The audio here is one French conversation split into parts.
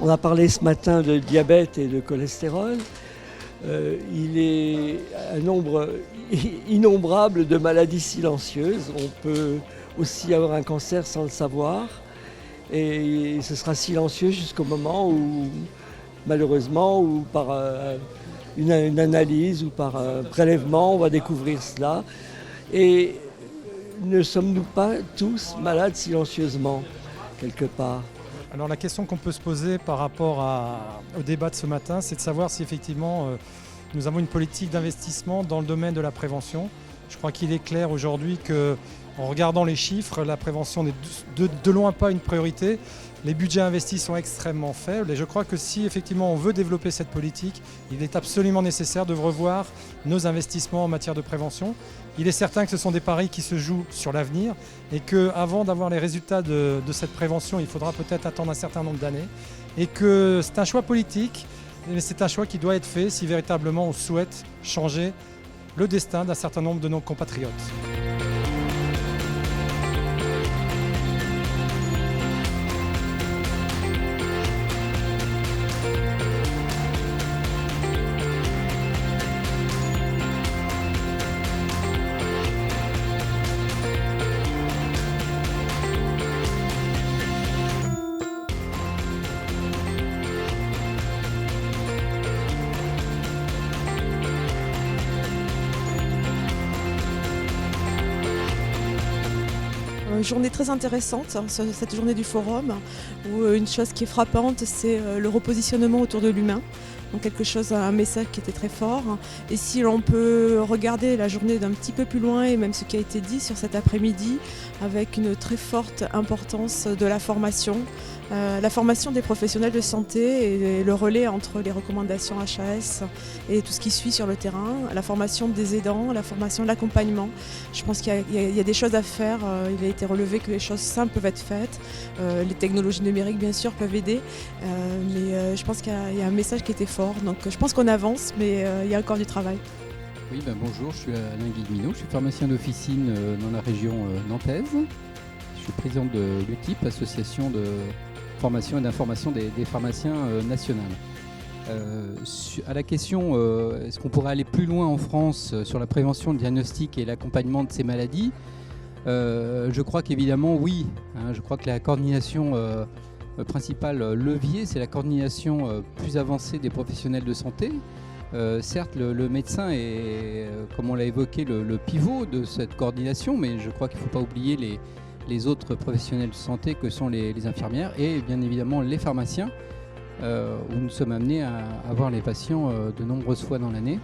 On a parlé ce matin de diabète et de cholestérol. Il est un nombre innombrable de maladies silencieuses. On peut aussi avoir un cancer sans le savoir. Et ce sera silencieux jusqu'au moment où, malheureusement, ou par une analyse ou par un prélèvement, on va découvrir cela. Et ne sommes-nous pas tous malades silencieusement, quelque part ? Alors la question qu'on peut se poser par rapport au débat de ce matin, c'est de savoir si effectivement nous avons une politique d'investissement dans le domaine de la prévention. Je crois qu'il est clair aujourd'hui qu'en regardant les chiffres, la prévention n'est de loin pas une priorité. Les budgets investis sont extrêmement faibles et je crois que si effectivement on veut développer cette politique, il est absolument nécessaire de revoir nos investissements en matière de prévention. Il est certain que ce sont des paris qui se jouent sur l'avenir et qu'avant d'avoir les résultats de cette prévention, il faudra peut-être attendre un certain nombre d'années et que c'est un choix politique, mais c'est un choix qui doit être fait si véritablement on souhaite changer le destin d'un certain nombre de nos compatriotes. Une journée très intéressante, cette journée du forum, où une chose qui est frappante, c'est le repositionnement autour de l'humain. Donc un message qui était très fort. Et si l'on peut regarder la journée d'un petit peu plus loin et même ce qui a été dit sur cet après-midi, avec une très forte importance de la formation des professionnels de santé et le relais entre les recommandations HAS et tout ce qui suit sur le terrain, la formation des aidants, la formation de l'accompagnement. Je pense qu'il y a des choses à faire. Il a été relevé que les choses simples peuvent être faites. Les technologies numériques, bien sûr, peuvent aider. Mais je pense qu'il y a un message qui était fort. Donc je pense qu'on avance, mais il y a encore du travail. Oui, bonjour, je suis Alain Guillemino, je suis pharmacien d'officine dans la région nantaise. Je suis président de l'UTIP, association de formation et d'information des pharmaciens nationales. À la question, est-ce qu'on pourrait aller plus loin en France sur la prévention, le diagnostic et l'accompagnement de ces maladies ? Je crois qu'évidemment oui. Je crois que la coordination principal levier, c'est la coordination plus avancée des professionnels de santé. Certes, le médecin est, comme on l'a évoqué, le pivot de cette coordination, mais je crois qu'il ne faut pas oublier les autres professionnels de santé que sont les infirmières et bien évidemment les pharmaciens, où nous sommes amenés à avoir les patients de nombreuses fois dans l'année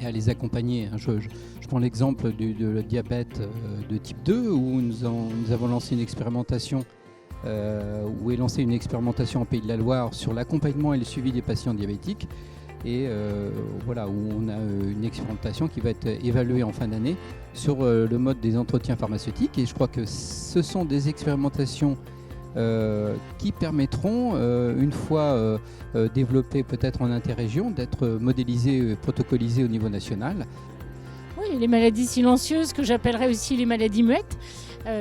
et à les accompagner. Je prends l'exemple de diabète de type 2, où nous avons lancé une expérimentation où est lancée une expérimentation en Pays de la Loire sur l'accompagnement et le suivi des patients diabétiques et où on a une expérimentation qui va être évaluée en fin d'année sur le mode des entretiens pharmaceutiques et je crois que ce sont des expérimentations qui permettront, une fois développées peut-être en interrégion, d'être modélisées, protocolisées au niveau national. Oui, les maladies silencieuses que j'appellerais aussi les maladies muettes.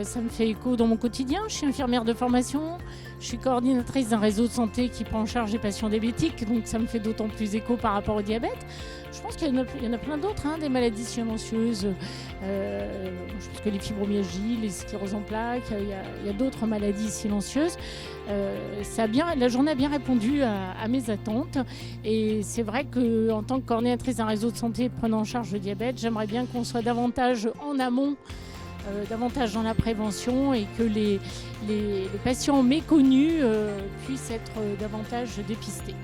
Ça me fait écho dans mon quotidien. Je suis infirmière de formation, je suis coordinatrice d'un réseau de santé qui prend en charge les patients diabétiques, donc ça me fait d'autant plus écho par rapport au diabète. Je pense qu'il y en a plein d'autres, des maladies silencieuses. Je pense que les fibromyalgies, les scléroses en plaques, il y a d'autres maladies silencieuses. La journée a bien répondu à mes attentes et c'est vrai qu'en tant que coordinatrice d'un réseau de santé prenant en charge le diabète, j'aimerais bien qu'on soit davantage en amont, davantage dans la prévention et que les patients méconnus puissent être davantage dépistés.